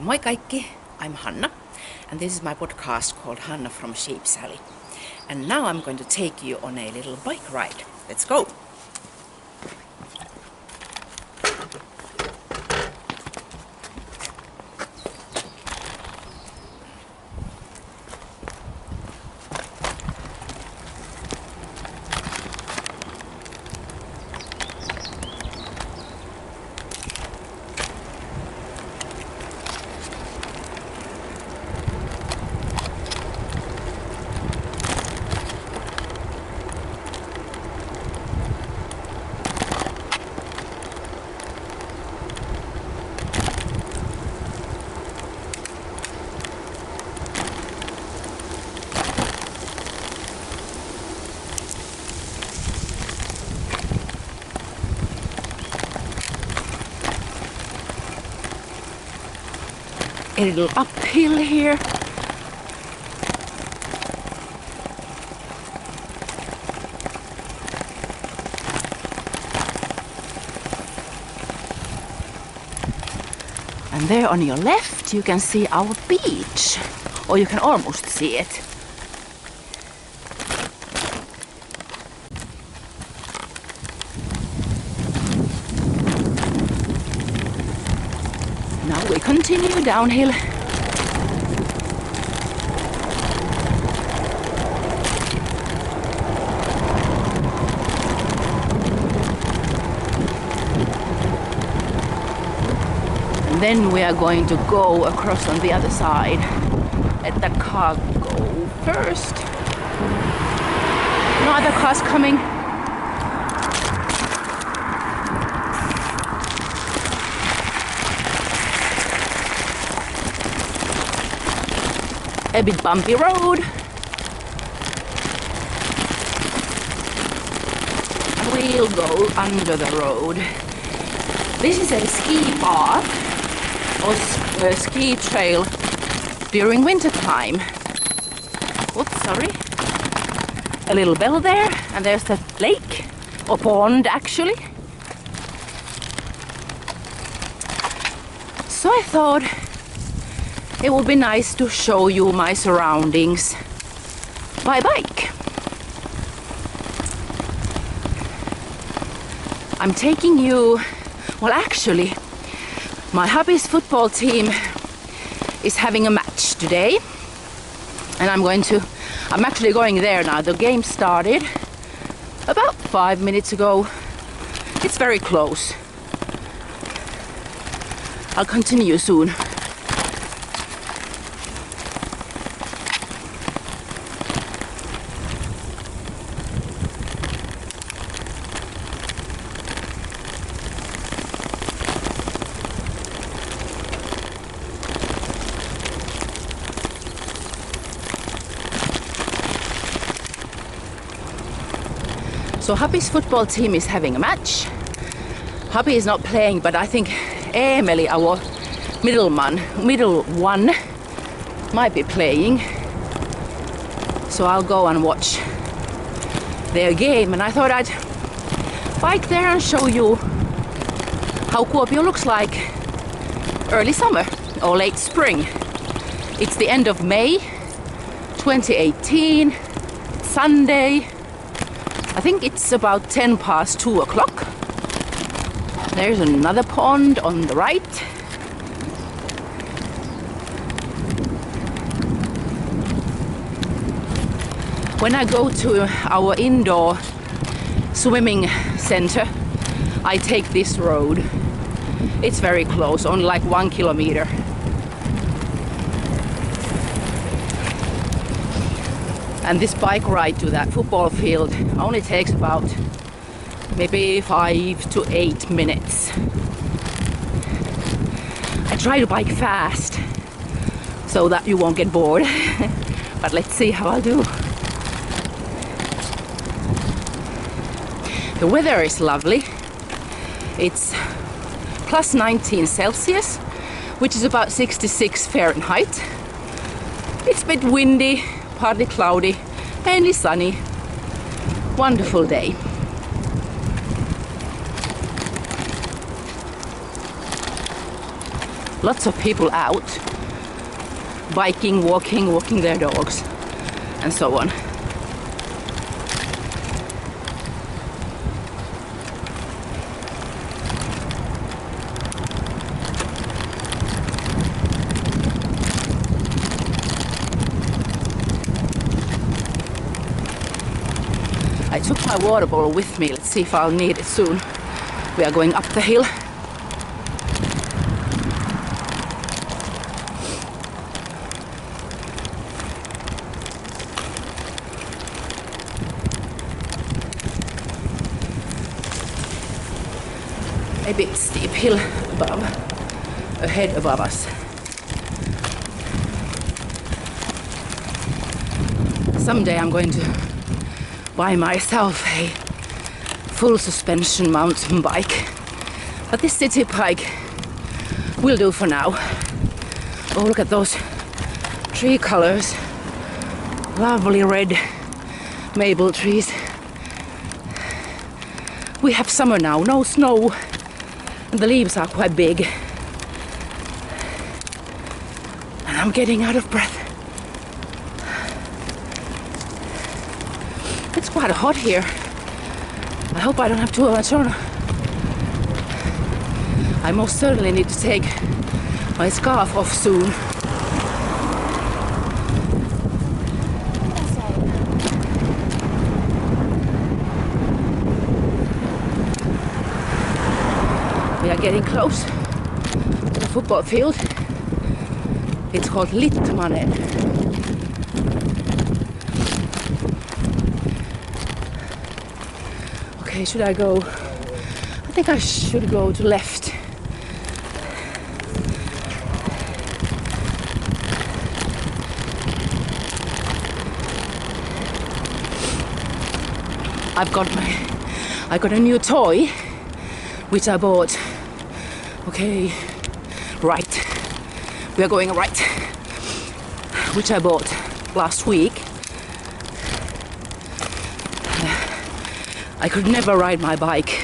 Moi kaikki, I'm Hanna, and this is my podcast called Hanna from Sheep's Alley. And now I'm going to take you on a little bike ride. Let's go! A little uphill here. And there on your left you can see our beach, or you can almost see it. Now we continue downhill. And then we are going to go across on the other side. Let that car go first. No other cars coming. A bit bumpy road. And we'll go under the road. This is a ski path or ski trail during winter time. Oops, sorry. A little bell there, and there's the lake or pond actually. So I thought it would be nice to show you my surroundings by bike. I'm taking you, well actually, my hubby's football team is having a match today. And I'm actually going there now. The game started about 5 minutes ago. It's very close. I'll continue soon. So Hubby's football team is having a match. Hubby is not playing, but I think Emeli, our middle one, might be playing. So I'll go and watch their game. And I thought I'd bike there and show you how Kuopio looks like early summer or late spring. It's the end of May 2018, Sunday. I think it's about 10 past 2 o'clock. There's another pond on the right. When I go to our indoor swimming center, I take this road. It's very close, only like 1 kilometer. And this bike ride to that football field only takes about maybe 5 to 8 minutes. I try to bike fast so that you won't get bored. But let's see how I'll do. The weather is lovely. It's plus 19 Celsius, which is about 66 Fahrenheit. It's a bit windy, partly cloudy, mainly sunny. Wonderful day. Lots of people out, biking, walking their dogs, and so on. I took my water bottle with me. Let's see if I'll need it soon. We are going up the hill. A bit steep hill ahead above us. Someday I'm going to buy myself a full suspension mountain bike, but this city bike will do for now. Oh, look at those tree colors. Lovely red maple trees. We have summer now, no snow, and the leaves are quite big. And I'm getting out of breath. It's quite hot here. I hope I don't have too much on. I most certainly need to take my scarf off soon. We are getting close to the football field. It's called Littmanen. Okay, should I go? I think I should go to left. I got a new toy which I bought. Okay, right. We are going right. Which I bought last week. I could never ride my bike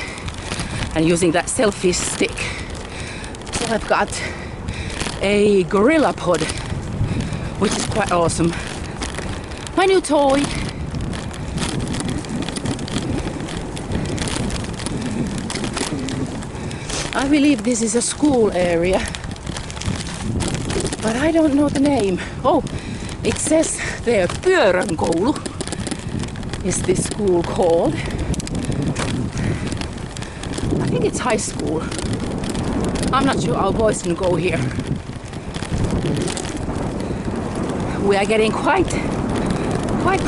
and using that selfie stick. So I've got a gorilla pod, which is quite awesome. My new toy. I believe this is a school area, but I don't know the name. Oh, it says there, Pyöränkoulu is this school called. I think it's high school. I'm not sure, our boys can go here. We are getting quite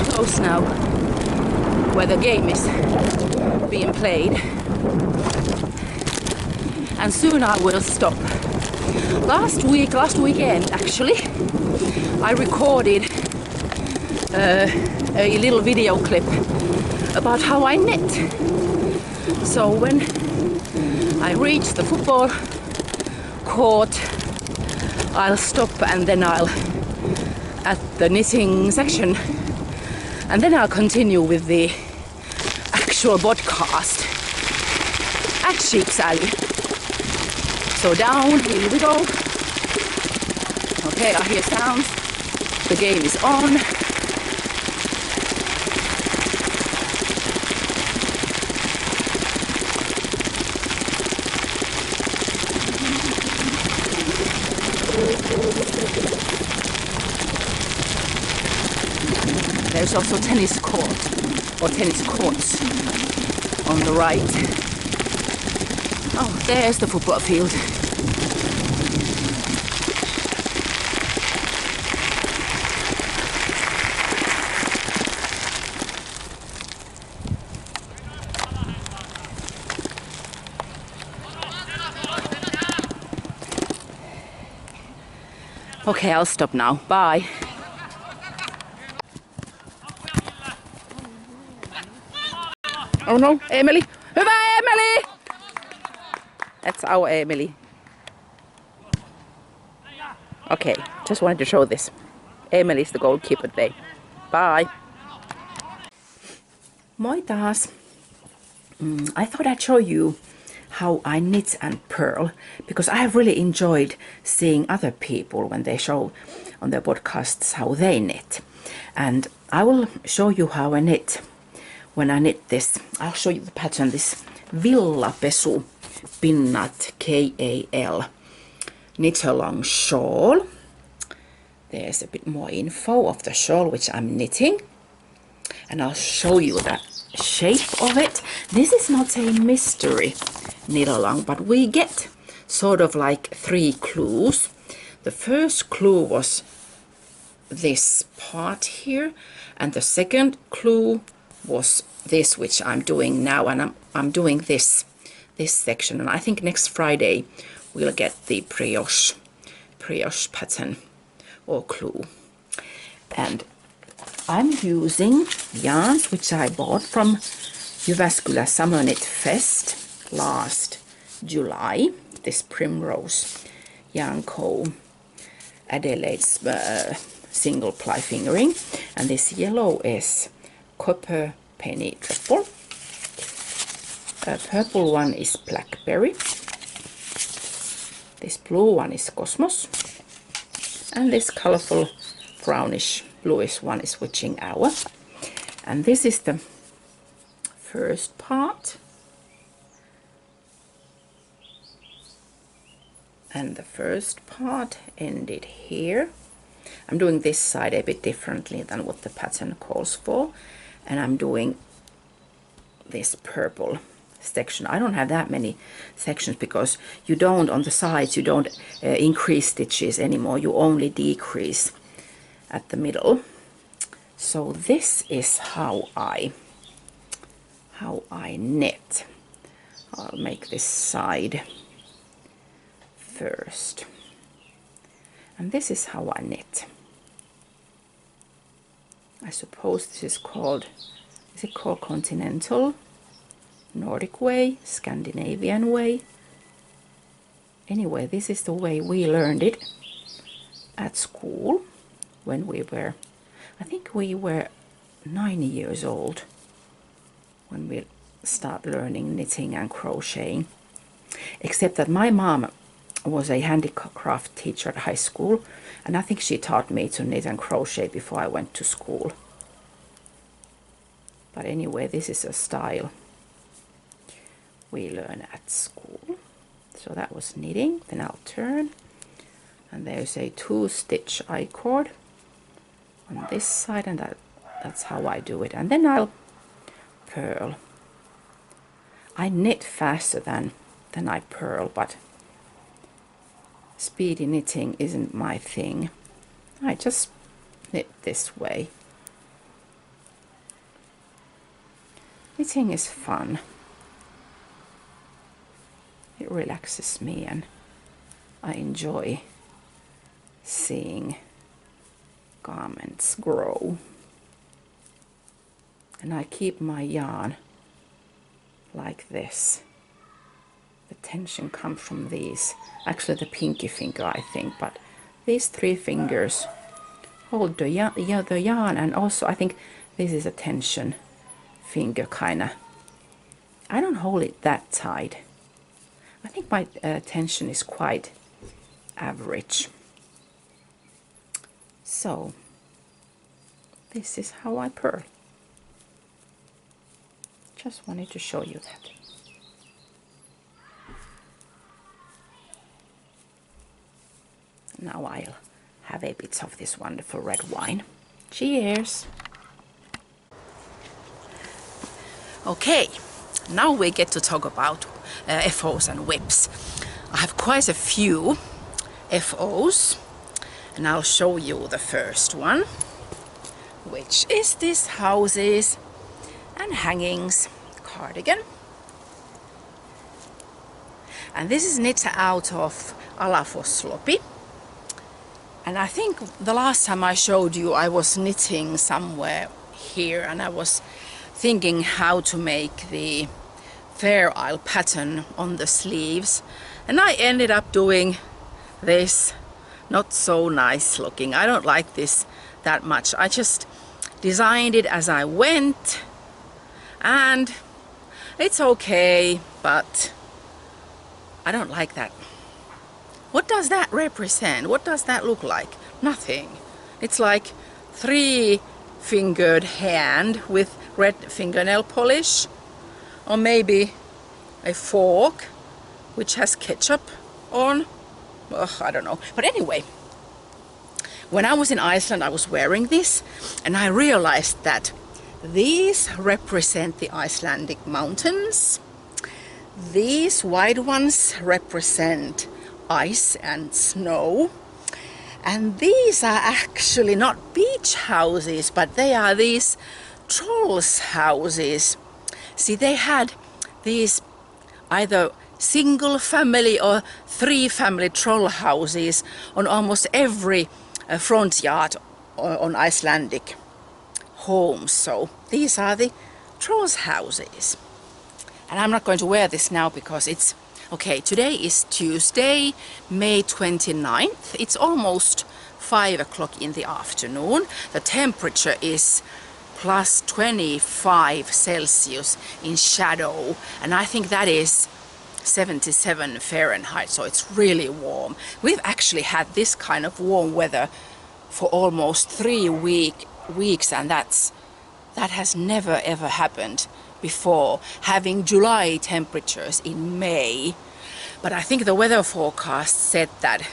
close now where the game is being played. And soon I will stop. Last weekend actually, I recorded a little video clip about how I knit. So when I reach the football court, I'll stop and then I'll at the knitting section, and then I'll continue with the actual podcast at Sheep's Alley. So down, here we go. Okay, I hear sounds. The game is on. There's also tennis court or tennis courts on the right. Oh, there's the football field. Okay, I'll stop now. Bye. Oh no, Emily. Hyvä Emily! That's our Emily. Okay, just wanted to show this. Emily's the goalkeeper today. Bye. Moi taas. I thought I'd show you how I knit and purl, because I have really enjoyed seeing other people when they show on their podcasts how they knit. And I will show you how I knit when I knit this. I'll show you the pattern, this Villapesu Pinnat KAL knit along shawl. There's a bit more info of the shawl which I'm knitting, and I'll show you the shape of it. This is not a mystery knit along, but we get sort of like 3 clues. The first clue was this part here, and the second clue was this which I'm doing now, and I'm doing this section, and I think next Friday we'll get the brioche pattern or clue. And I'm using yarns which I bought from Jyväskylä Summer Knit Fest last July, this Primrose Yarn Co. Adelaide's single ply fingering, and this yellow is Copper Penny Treble. Purple one is Blackberry. This blue one is Cosmos, and this colorful brownish bluish one is Witching Hour. And this is the first part, and the first part ended here. I'm doing this side a bit differently than what the pattern calls for, and I'm doing this purple section. I don't have that many sections because you don't, on the sides, you don't increase stitches anymore, you only decrease at the middle. So this is how I knit. I'll make this side first, and this is how I knit. I suppose this is called, is it called continental, Nordic way, Scandinavian way? Anyway, this is the way we learned it at school when we were, I think we were 9 years old when we started learning knitting and crocheting. Except that my mom was a handicraft teacher at high school, and I think she taught me to knit and crochet before I went to school. But anyway, this is a style we learn at school. So that was knitting. Then I'll turn, and there's a 2-stitch I-cord on this side, and that's how I do it. And then I'll purl. I knit faster than I purl, but speedy knitting isn't my thing. I just knit this way. Knitting is fun. It relaxes me, and I enjoy seeing garments grow. And I keep my yarn like this. The tension comes from these, actually the pinky finger I think, but these 3 fingers hold the yarn, and also I think this is a tension finger kinda. I don't hold it that tight. I think my tension is quite average. So this is how I purl. Just wanted to show you that. Now I'll have a bit of this wonderful red wine. Cheers! Okay, now we get to talk about FOs and whips. I have quite a few FOs, and I'll show you the first one, which is this Houses and Hangings cardigan. And this is knit out of Alafoslopi. And I think the last time I showed you, I was knitting somewhere here, and I was thinking how to make the Fair Isle pattern on the sleeves, and I ended up doing this not so nice looking. I don't like this that much. I just designed it as I went, and it's okay, but I don't like that. What does that represent? What does that look like? Nothing. It's like 3-fingered hand with red fingernail polish, or maybe a fork which has ketchup on. Ugh, I don't know. But anyway, when I was in Iceland I was wearing this and I realized that these represent the Icelandic mountains. These white ones represent ice and snow. And these are actually not beach houses, but they are these trolls' houses. See, they had these either single family or 3-family troll houses on almost every front yard on Icelandic homes. So these are the trolls' houses. And I'm not going to wear this now because it's okay. Today is Tuesday, May 29th. It's almost 5 o'clock in the afternoon. The temperature is plus 25 Celsius in shadow, and I think that is 77 Fahrenheit, so it's really warm. We've actually had this kind of warm weather for almost 3 weeks, and that has never ever happened before, having July temperatures in May. But I think the weather forecast said that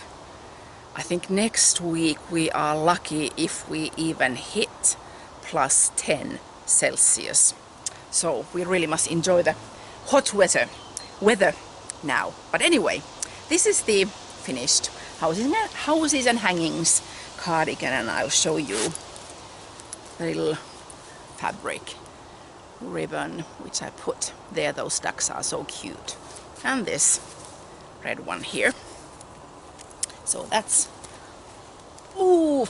I think next week we are lucky if we even hit plus 10 Celsius. So we really must enjoy the hot weather now. But anyway, this is the finished houses and hangings cardigan, and I'll show you the little fabric ribbon which I put there. Those ducks are so cute. And this red one here. So that's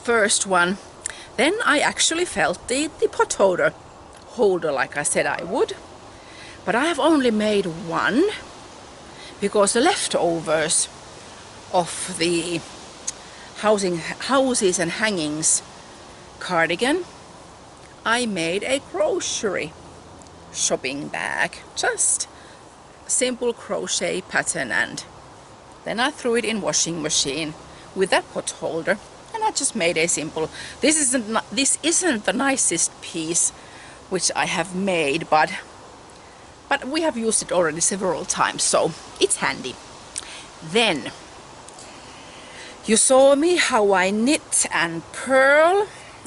first one. Then I actually felt the pot holder like I said I would, but I have only made one because the leftovers of the houses and hangings cardigan, I made a grocery shopping bag, just simple crochet pattern, and then I threw it in washing machine with that pot holder, and I just made a simple. This isn't the nicest piece which I have made, but we have used it already several times, so it's handy. Then you saw me how I knit and purl,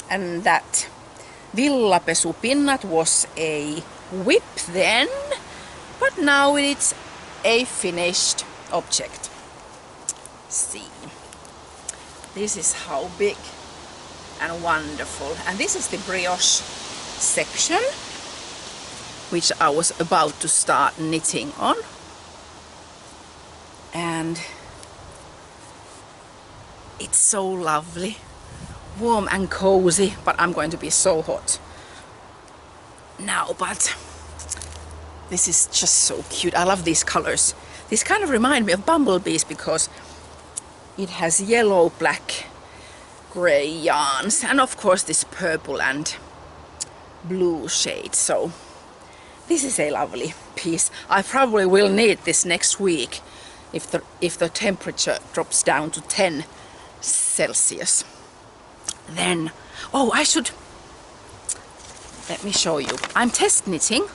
and that villapesupinnat was a whip then, but now it's a finished object. See, this is how big and wonderful, and this is the brioche section which I was about to start knitting on, and it's so lovely, warm and cozy, but I'm going to be so hot now. But this is just so cute. I love these colors. These kind of remind me of bumblebees because it has yellow, black, gray yarns, and of course this purple and blue shade. So this is a lovely piece. I probably will need this next week if the temperature drops down to 10 Celsius. Then, I should, let me show you. I'm test knitting.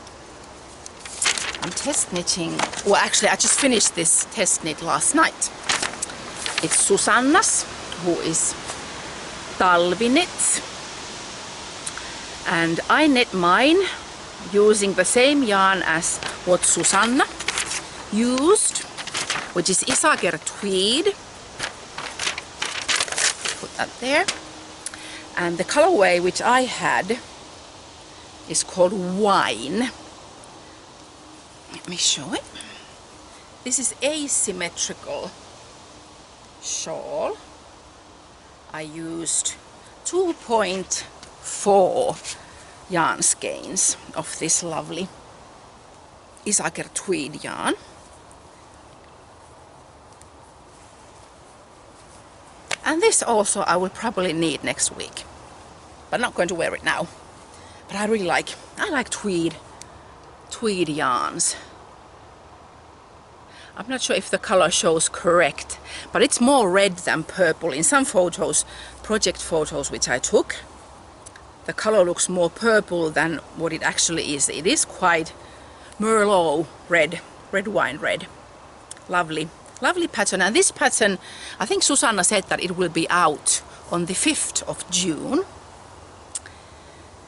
Well, actually I just finished this test knit last night. It's Susanna's, who is talvi knit, and I knit mine using the same yarn as what Susanna used, which is Isager tweed. Put that there. And the colorway which I had is called Wine. Let me show it. This is asymmetrical shawl. I used 2.4 yarn skeins of this lovely Isager tweed yarn. And this also I will probably need next week, but I'm not going to wear it now. But I like tweed yarns. I'm not sure if the color shows correct, but it's more red than purple. In some photos, project photos which I took, the color looks more purple than what it actually is. It is quite Merlot red, red wine red. Lovely, lovely pattern. And this pattern, I think Susanna said that it will be out on the 5th of June.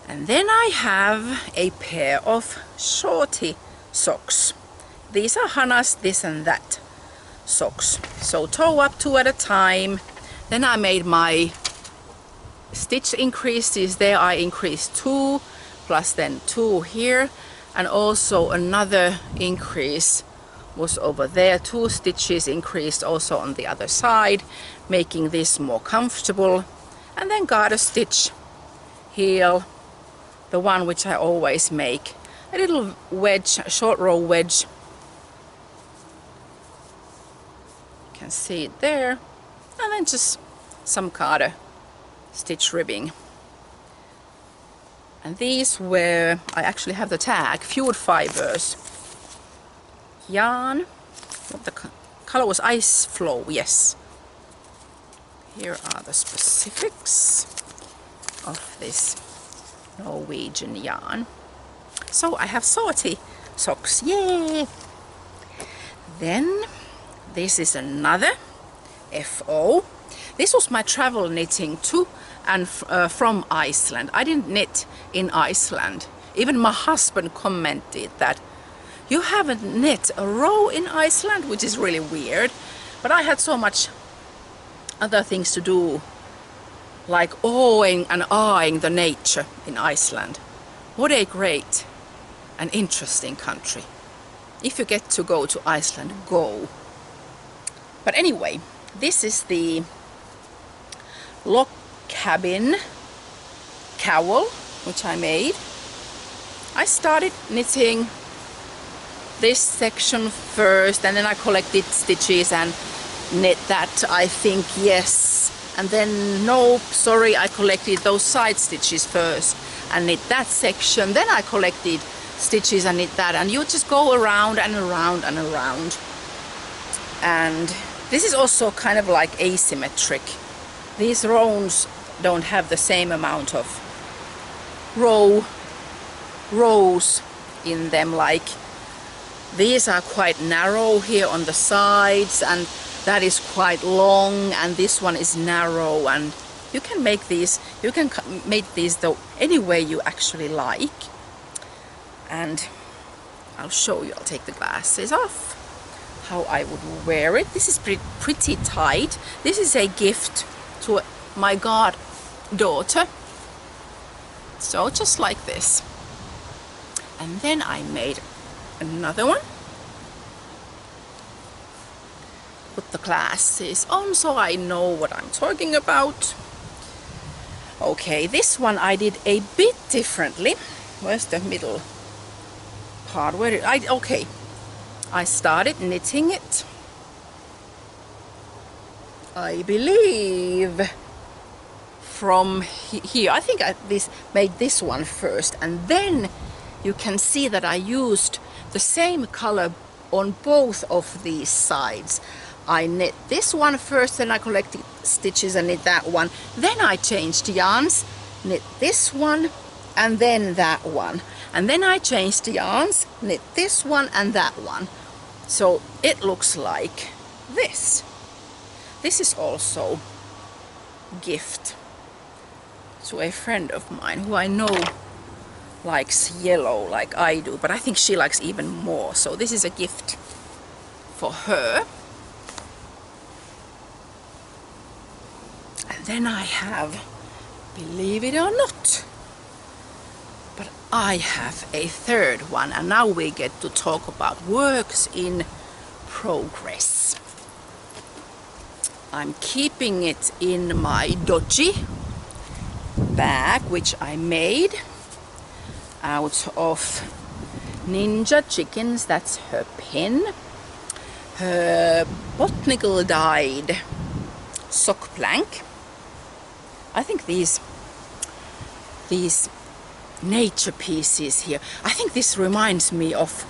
And then I have a pair of shorty socks. These are Hanna's this and that socks. So toe up 2 at a time. Then I made my stitch increases there. I increased 2 plus then 2 here, and also another increase was over there. 2 stitches increased also on the other side, making this more comfortable. And then garter stitch heel, the one which I always make, a little wedge, a short row wedge. You can see it there. And then just some garter stitch ribbing. And these were, I actually have the tag, Fjord Fibers yarn. The color was Ice Flow, yes. Here are the specifics of this Norwegian yarn. So I have sorty socks, yay! Then this is another FO. This was my travel knitting to and from Iceland. I didn't knit in Iceland. Even my husband commented that you haven't knit a row in Iceland, which is really weird. But I had so much other things to do, like awing and eyeing the nature in Iceland. What a great and interesting country. If you get to go to Iceland, go. But anyway, this is the log cabin cowl which I made. I started knitting this section first, and then I collected stitches and knit that, I think, yes. And then, nope, sorry, I collected those side stitches first and knit that section. Then I collected stitches and knit that, and you just go around and around and around. And this is also kind of like asymmetric. These rows don't have the same amount of rows in them. Like these are quite narrow here on the sides, and that is quite long, and this one is narrow. And you can make these, though any way you actually like. And I'll show you, I'll take the glasses off, how I would wear it. This is pretty tight. This is a gift to my goddaughter. So just like this. And then I made another one. Put the glasses on so I know what I'm talking about. Okay, this one I did a bit differently. Where's the middle part? Okay, I started knitting it, I believe, from here. I think I made this one first, and then you can see that I used the same color on both of these sides. I knit this one first, then I collected stitches and knit that one. Then I changed yarns, knit this one and then that one. And then I changed yarns, knit this one and that one. So it looks like this. This is also a gift to a friend of mine who I know likes yellow like I do, but I think she likes even more. So this is a gift for her. And then I have, believe it or not, but I have a third one, and now we get to talk about works in progress. I'm keeping it in my doji bag, which I made out of Ninja Chickens. That's her pin, her botanical dyed sock plank. I think these nature pieces here, I think this reminds me of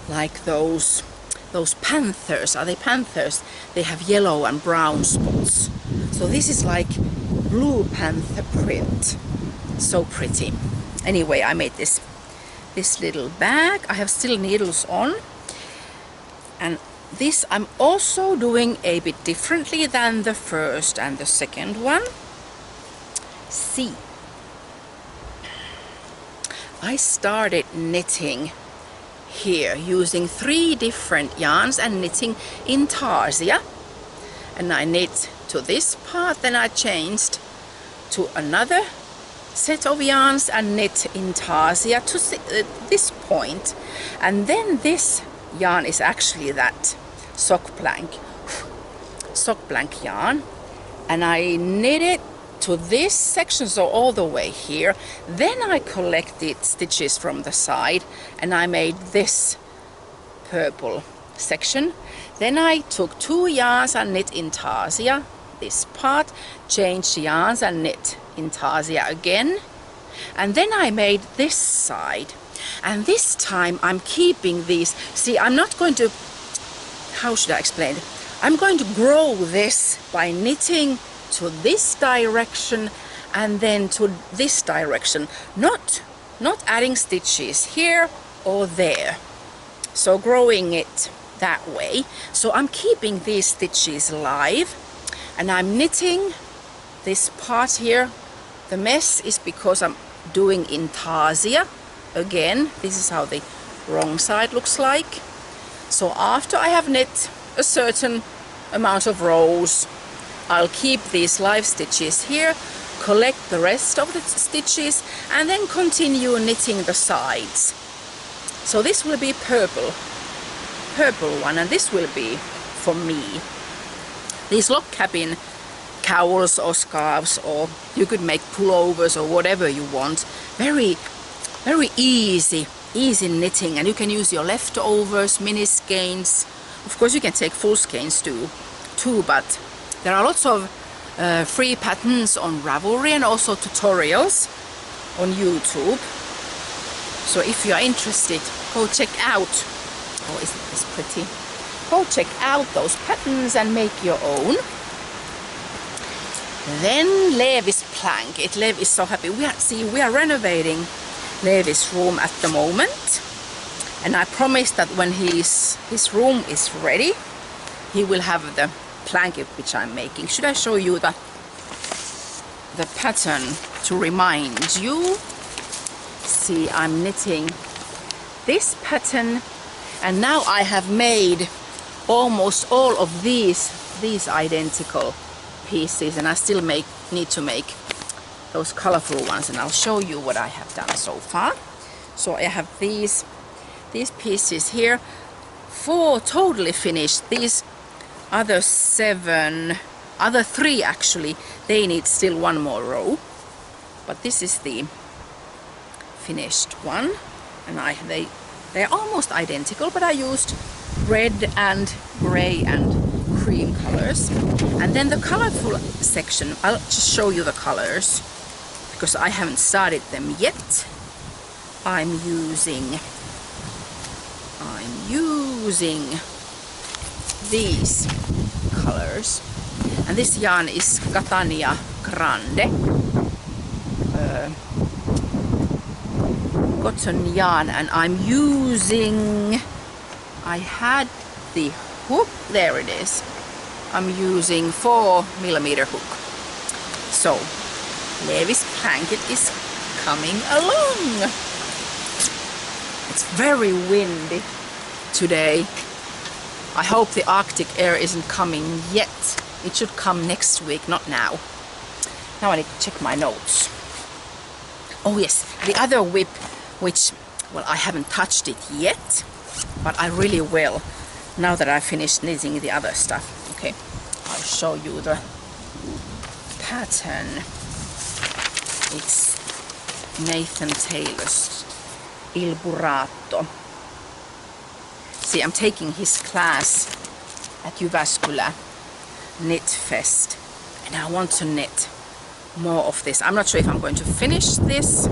like those those panthers. Are they panthers? They have yellow and brown spots. So this is like blue panther print. So pretty. Anyway, I made this little bag. I have still needles on. And this I'm also doing a bit differently than the first and the second one. See, I started knitting here using 3 different yarns and knitting intarsia. And I knit to this part, then I changed to another set of yarns and knit intarsia to this point. And then this yarn is actually that sock blank yarn, and I knit it to this section, so all the way here. Then I collected stitches from the side and I made this purple section. Then I took 2 yarns and knit intarsia, this part, changed yarns and knit intarsia again, and then I made this side. And this time I'm keeping these. See, I'm not going to, how should I explain it? I'm going to grow this by knitting to this direction and then to this direction, not adding stitches here or there. So growing it that way. So I'm keeping these stitches live, and I'm knitting this part here. The mess is because I'm doing intarsia. Again, this is how the wrong side looks like. So after I have knit a certain amount of rows, I'll keep these live stitches here, collect the rest of the stitches, and then continue knitting the sides. So this will be purple one, and this will be for me. These log cabin cowls or scarves, or you could make pullovers or whatever you want. Very easy knitting, and you can use your leftovers, mini skeins. Of course you can take full skeins too, but there are lots of free patterns on Ravelry and also tutorials on YouTube. So if you are interested, go check out. Oh, isn't this pretty? Go check out those patterns and make your own. Then Levi's plank. Levi is so happy. We are renovating Levi's room at the moment, and I promised that when his room is ready, he will have the blanket which I'm making. Should I show you the pattern to remind you? See, I'm knitting this pattern, and now I have made almost all of these identical pieces, and I still need to make those colorful ones, and I'll show you what I have done so far. So I have these pieces here, 4 totally finished. These other 3 actually, they need still 1 more row, but this is the finished one, and they're almost identical, but I used red and gray and cream colors. And then the colorful section, I'll just show you the colors because I haven't started them yet. I'm using these colors, and this yarn is Catania Grande cotton yarn, and I'm using, I had the hook, there it is, I'm using 4mm hook. So Levi's blanket is coming along. It's very windy today. I hope the Arctic air isn't coming yet. It should come next week, not now. Now I need to check my notes. Oh yes, the other whip, which, well, I haven't touched it yet, but I really will now that I finished knitting the other stuff. Okay, I'll show you the pattern. It's Nathan Taylor's Il Burato. See, I'm taking his class at Jyväskylä Knit Fest, and I want to knit more of this. I'm not sure if I'm going to finish this,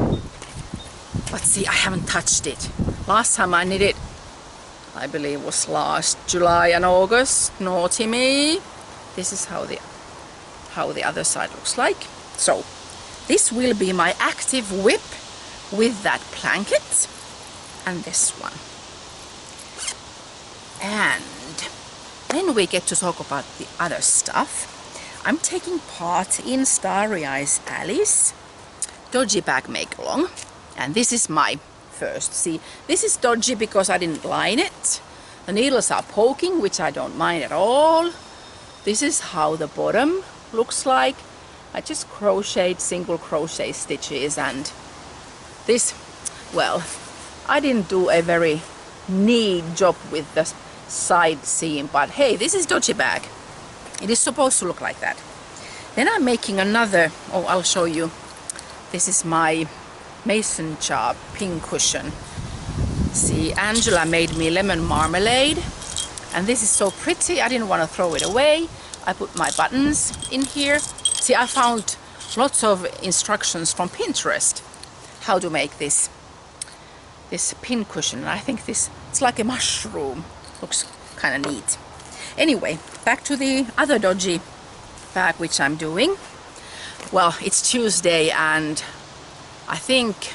but see, I haven't touched it. Last time I knitted I believe was last July and August. Naughty me. This is how the other side looks like. So this will be my active whip with that blanket and this one. And then we get to talk about the other stuff. I'm taking part in Starry Eyes Alice dodgy bag make along, and this is my first. See, this is dodgy because I didn't line it. The needles are poking, which I don't mind at all. This is how the bottom looks like. I just crocheted single crochet stitches, and this, well, I didn't do a very neat job with the side seam, but hey, this is dodgy bag. It is supposed to look like that. Then I'm making another, oh, I'll show you. This is my mason jar pin cushion. See, Angela made me lemon marmalade, and this is so pretty. I didn't want to throw it away. I put my buttons in here. See, I found lots of instructions from Pinterest how to make this pin cushion, and I think it's like a mushroom. Looks kind of neat. Anyway, back to the other dodgy bag which I'm doing. Well, it's Tuesday and I think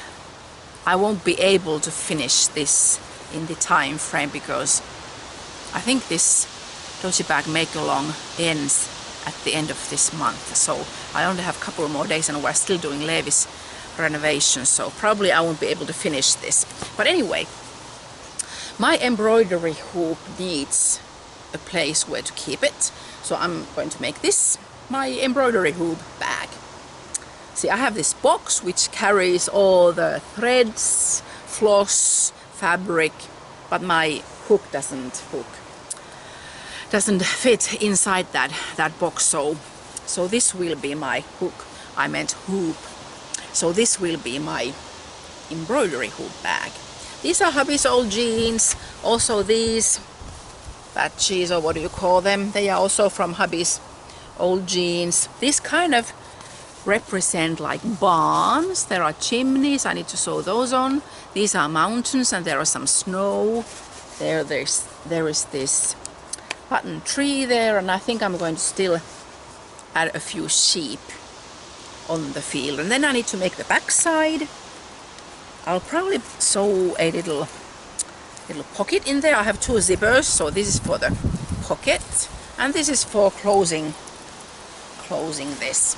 I won't be able to finish this in the time frame because I think this dodgy bag make along ends at the end of this month. So I only have a couple more days and we're still doing Levi's renovation, so probably I won't be able to finish this. But anyway, my embroidery hoop needs a place where to keep it, so I'm going to make this my embroidery hoop bag. See, I have this box which carries all the threads, floss, fabric, but my hook doesn't fit inside that box, so this will be my hook. I meant hoop. So this will be my embroidery hoop bag. These are hubby's old jeans. Also these patches, or what do you call them? They are also from hubby's old jeans. These kind of represent like barns. There are chimneys. I need to sew those on. These are mountains and there are some snow. There is this button tree there, and I think I'm going to still add a few sheep on the field. And then I need to make the back side. I'll probably sew a little pocket in there. I have two zippers, so this is for the pocket and this is for closing this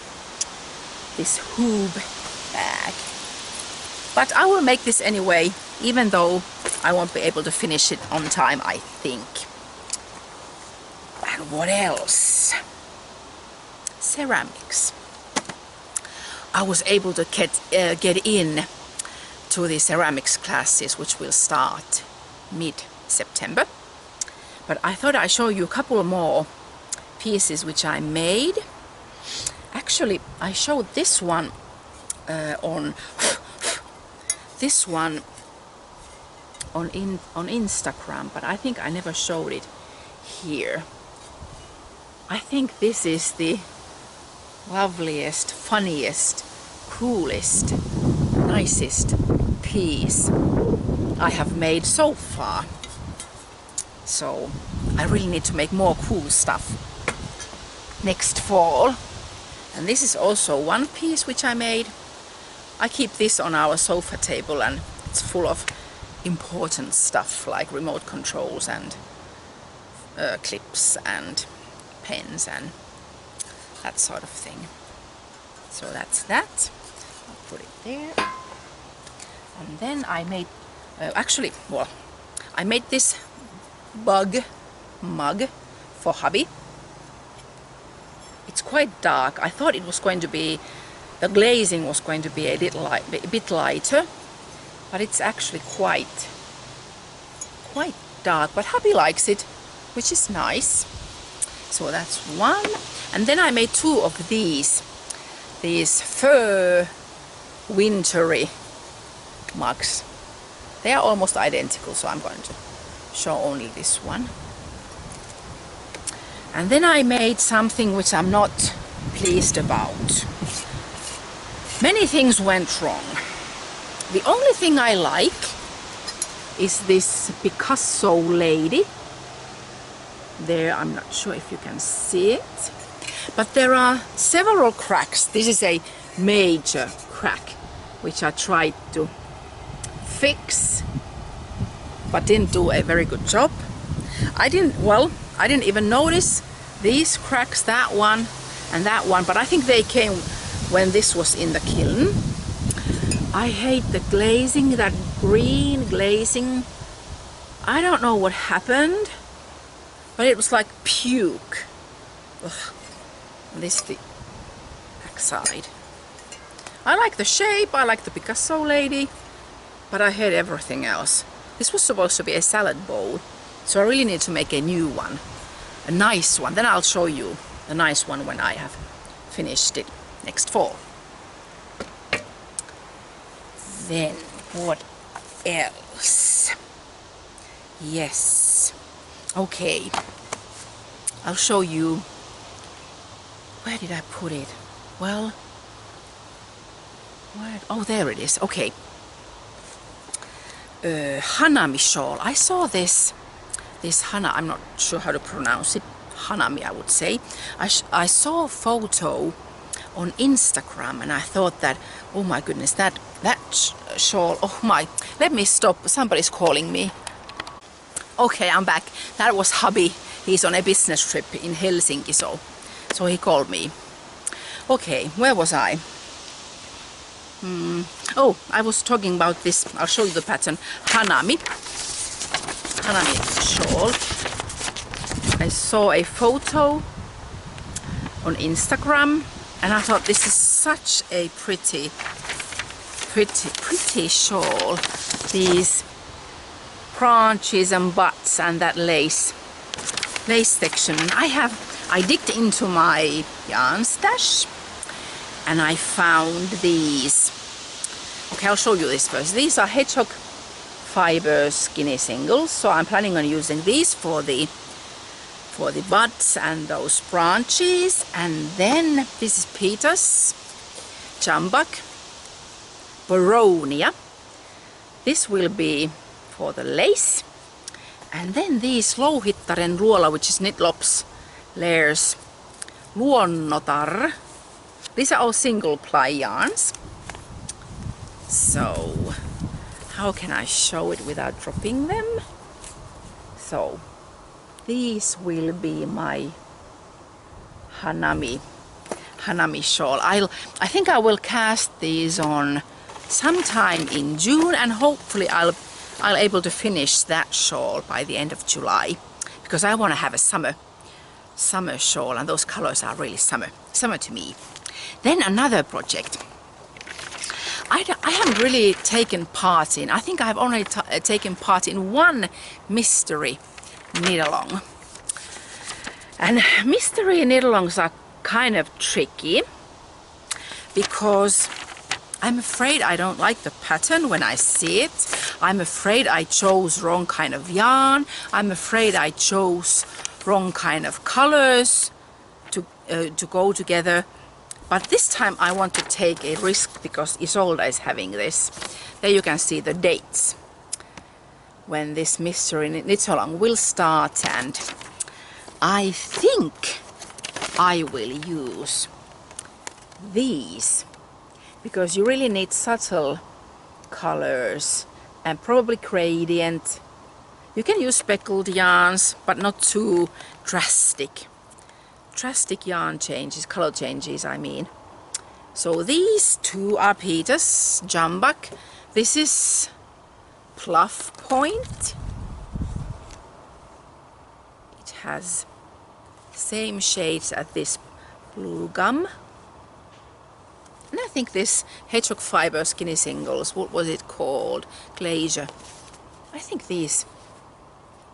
hoop bag. But I will make this anyway, even though I won't be able to finish it on time, I think. And what else? Ceramics. I was able to get in to the ceramics classes, which will start mid-September. But I thought I'd show you a couple more pieces which I made. Actually, I showed this one on Instagram, but I think I never showed it here. I think this is the loveliest, funniest, coolest, nicest piece I have made so far. So I really need to make more cool stuff next fall. And this is also one piece which I made. I keep this on our sofa table and it's full of important stuff like remote controls and clips and pens and that sort of thing. So that's that. I'll put it there. And then I made, I made this bug mug for hubby. It's quite dark. I thought it was going to be, the glazing was going to be a bit lighter, but it's actually quite dark. But hubby likes it, which is nice. So that's one. And then I made two of these fur wintry mugs. They are almost identical, so I'm going to show only this one. And then I made something which I'm not pleased about. Many things went wrong. The only thing I like is this Picasso lady. There, I'm not sure if you can see it, but there are several cracks. This is a major crack which I tried to fix but didn't do a very good job. I didn't even notice these cracks, that one and that one, but I think they came when this was in the kiln. I hate the glazing, that green glazing. I don't know what happened, but it was like puke. Ugh. This is the backside. I like the shape, I like the Picasso lady, but I hate everything else. This was supposed to be a salad bowl, so I really need to make a new one, a nice one. Then I'll show you the nice one when I have finished it next fall. Then what else? Yes, okay, I'll show you. Where did I put it? Well, oh, there it is. Okay, Hanami shawl. I saw this Hanna, I'm not sure how to pronounce it, Hanami I would say. I saw a photo on Instagram and I thought that, oh my goodness, that shawl, oh my, let me stop, somebody's calling me. Okay, I'm back. That was hubby. He's on a business trip in Helsinki, so he called me. Okay, where was I? Oh, I was talking about this. I'll show you the pattern. Hanami shawl. I saw a photo on Instagram and I thought this is such a pretty shawl. These branches and buds and that lace section. And I digged into my yarn stash and I found these. Okay, I'll show you this first. These are hedgehog fiber skinny singles, so I'm planning on using these for the buds and those branches. And then this is Peter's Jambak Boronia. This will be for the lace. And then these Louhittaren Ruola, which is Knitlops layers Luonnotar. These are all single ply yarns. So how can I show it without dropping them? So these will be my Hanami shawl. I think I will cast these on sometime in June, and hopefully I'll able to finish that shawl by the end of July, because I want to have a summer shawl, and those colors are really summer to me. Then another project I haven't really taken part in. I think I've only taken part in one mystery knit-along. And mystery knit-alongs are kind of tricky because I'm afraid I don't like the pattern when I see it. I'm afraid I chose wrong kind of yarn. I'm afraid I chose wrong kind of colors to go together. But this time I want to take a risk because Isolda is having this. There you can see the dates when this mystery knit-along will start, and I think I will use these because you really need subtle colors and probably gradient. You can use speckled yarns, but not too drastic yarn changes, color changes I mean. So these two are Peter's Jambak. This is Pluff Point. It has same shades as this Blue Gum. And I think this Hedgehog Fiber Skinny Singles, what was it called? Glacier. I think these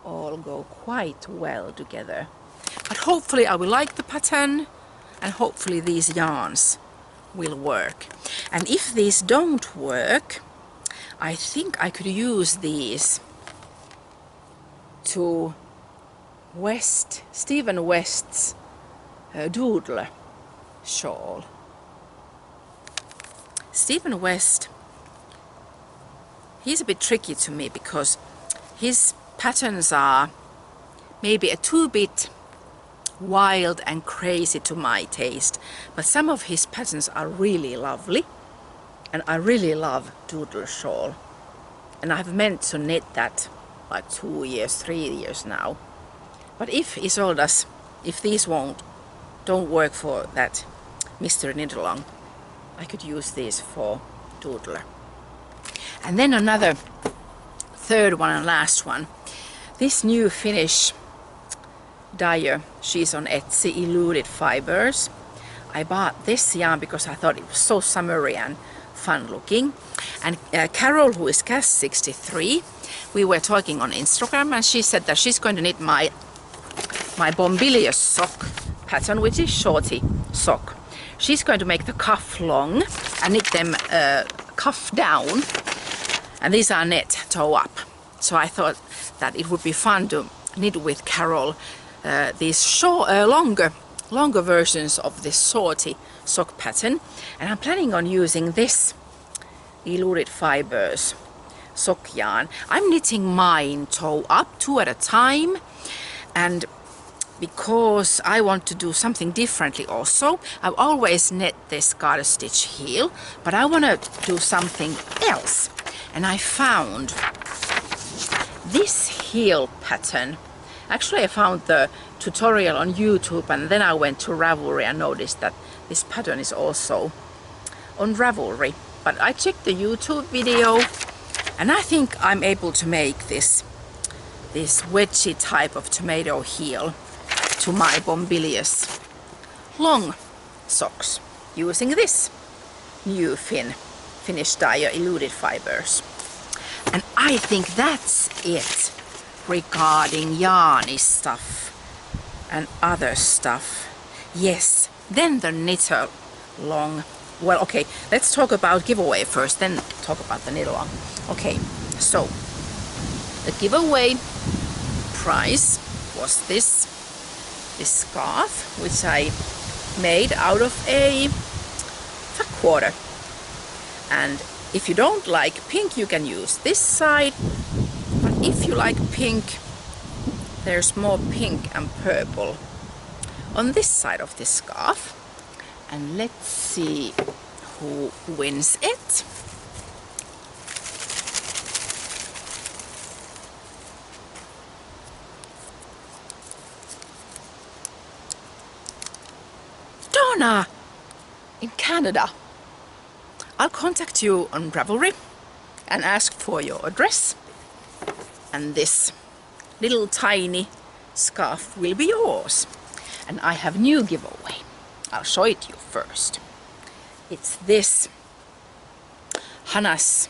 all go quite well together. But hopefully I will like the pattern, and hopefully these yarns will work. And if these don't work, I think I could use these to Stephen West's Doodle shawl. Stephen West, he's a bit tricky to me because his patterns are maybe a too bit wild and crazy to my taste, but some of his patterns are really lovely, and I really love doodle shawl, and I've meant to knit that like 2 years, 3 years now. But if Isolda's, if these don't work for that Mr. Knit-along, I could use these for doodler. And then another third one and last one, this new Finnish dyer, she's on Etsy, Eluded Fibers. I bought this yarn because I thought it was so summery and fun looking. And Carol, who is Cass63, we were talking on Instagram, and she said that she's going to knit my Bombilius sock pattern, which is shorty sock. She's going to make the cuff long and knit them cuff down, and these are net toe up. So I thought that it would be fun to knit with Carol these short, longer versions of this shorty sock pattern, and I'm planning on using this Eluded Fibers sock yarn. I'm knitting mine toe up, 2 at a time, and because I want to do something differently also, I've always knit this garter stitch heel, but I want to do something else, and I found this heel pattern. Actually, I found the tutorial on YouTube, and then I went to Ravelry and noticed that this pattern is also on Ravelry. But I checked the YouTube video, and I think I'm able to make this wedgy type of tomato heel to my Bombilius long socks using this new Finnish dyer Eluded Fibers. And I think that's it regarding yarny stuff and other stuff. Yes, then the knitter long. Well, okay, let's talk about giveaway first, then talk about the knit along. Okay, so the giveaway prize was this scarf, which I made out of a quarter. And if you don't like pink, you can use this side, but if you like pink, there's more pink and purple on this side of this scarf. And let's see who wins it. Donna in Canada. I'll contact you on Ravelry and ask for your address, and this little tiny scarf will be yours. And I have new giveaway. I'll show it to you first. It's this Hanna's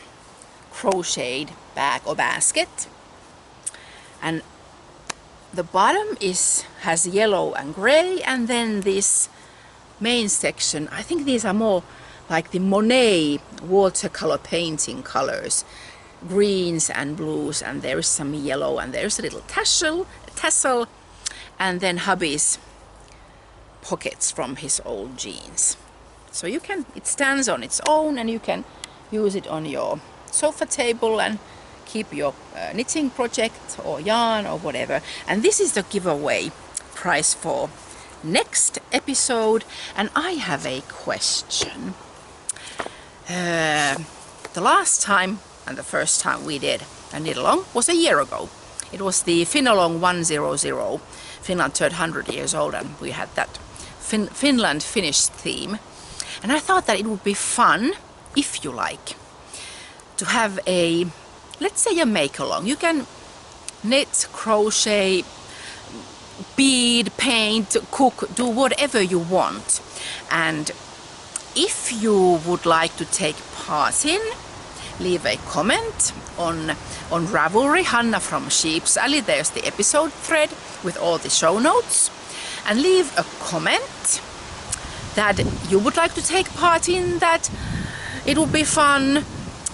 crocheted bag or basket, and the bottom has yellow and gray, and then this main section, I think these are more like the Monet watercolor painting colors, greens and blues, and there is some yellow, and there's a little tassel, and then hubby's pockets from his old jeans. So it stands on its own, and you can use it on your sofa table and keep your knitting project or yarn or whatever. And this is the giveaway prize for next episode. And I have a question. The last time and the first time we did a knit along was a year ago. It was the Finalong 100. Finland turned 100 years old, and we had that Finland Finnish theme. And I thought that it would be fun, if you like, to have let's say a make along. You can knit, crochet, bead, paint, cook, do whatever you want. And if you would like to take part in, leave a comment on Ravelry, Hanna from Sheep's Alley. There's the episode thread with all the show notes, and leave a comment that you would like to take part in, that it would be fun.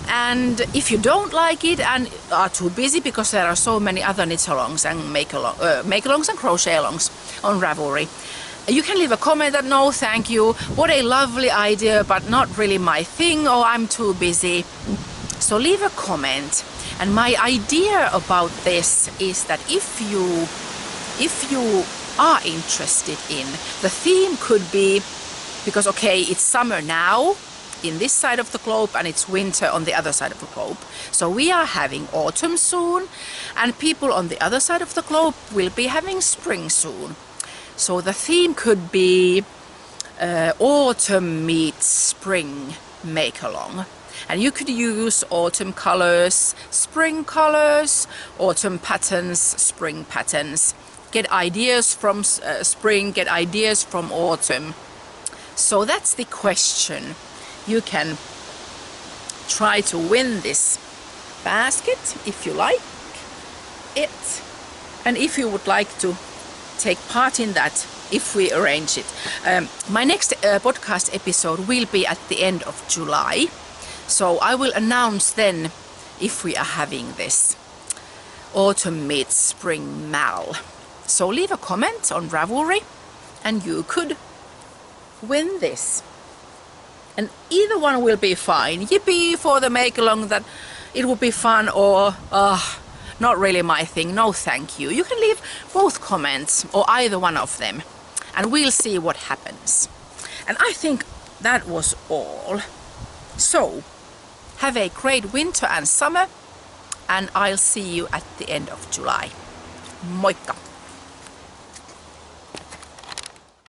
And if you don't like it and are too busy, because there are so many other knit-alongs and make-alongs and crochet-alongs on Ravelry, you can leave a comment that no thank you, what a lovely idea but not really my thing, or I'm too busy. So leave a comment, And my idea about this is that if you are interested in, the theme could be, because okay, it's summer now in this side of the globe and it's winter on the other side of the globe. So we are having autumn soon, and people on the other side of the globe will be having spring soon. So the theme could be autumn meets spring make-along. And you could use autumn colors, spring colors, autumn patterns, spring patterns. Get ideas from spring, get ideas from autumn. So that's the question. You can try to win this basket if you like it. And if you would like to take part in that, if we arrange it. My next podcast episode will be at the end of July. So I will announce then if we are having this autumn meets spring mal. So leave a comment on Ravelry and you could win this. And either one will be fine. Yippee for the make-along, that it will be fun, or not really my thing, no thank you. You can leave both comments or either one of them and we'll see what happens. And I think that was all. So have a great winter and summer, and I'll see you at the end of July. Moikka!